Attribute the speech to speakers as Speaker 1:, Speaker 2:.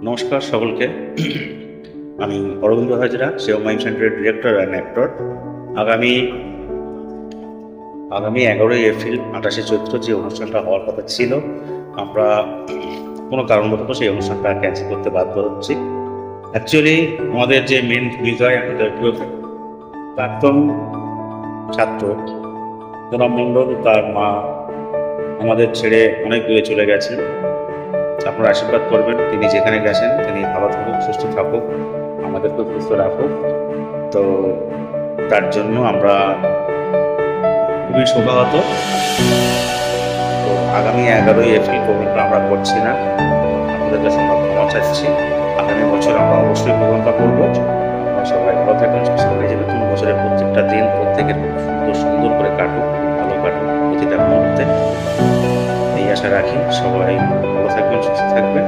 Speaker 1: নমস্কার সকলকে। আমি অরবিন্দ হাজরা, সেও মাইম সেন্টারের ডিরেক্টর অ্যান্ড অ্যাক্টর। আগামী আগামী 11ই এপ্রিল 28শে চৈত্র যে অনুষ্ঠানটা হওয়ার কথা ছিল, আমরা কোনো কারণবশত সেই অনুষ্ঠানটা ক্যান্সেল করতে বাধ্য হচ্ছি। অ্যাকচুয়ালি আমাদের যে মেন বিষয়, আমাদের প্রাক্তন ছাত্র প্রণব মণ্ডল, তার মা আমাদের ছেড়ে অনেক দূরে চলে গেছেন। আপনারা আশীর্বাদ করবেন, তিনি যেখানে গেছেন তিনি ভালো থাকুক, সুস্থ থাকুক, আমাদেরকেও সুস্থ রাখুক। তো তার জন্য আমরা খুবই শোকাহত। তো আগামী 11ই এপ্রিল প্রোগ্রামটা আমরা করছি না, আপনাদের কাছে আমরা ক্ষমা চাচ্ছি। আগামী বছর আমরা অবশ্যই প্রোগ্রামটা করবো। সবাই ভালো থাকুন, সুস্থ থাকুন। যে নতুন বছরের প্রত্যেকটা দিন প্রত্যেকের সুন্দর সুন্দর করে কাটুক, ভালো কাটুক প্রতিটা মুহূর্তে, এই আশা রাখি। সবাই ভালো থাকবেন, সুস্থ থাকবেন।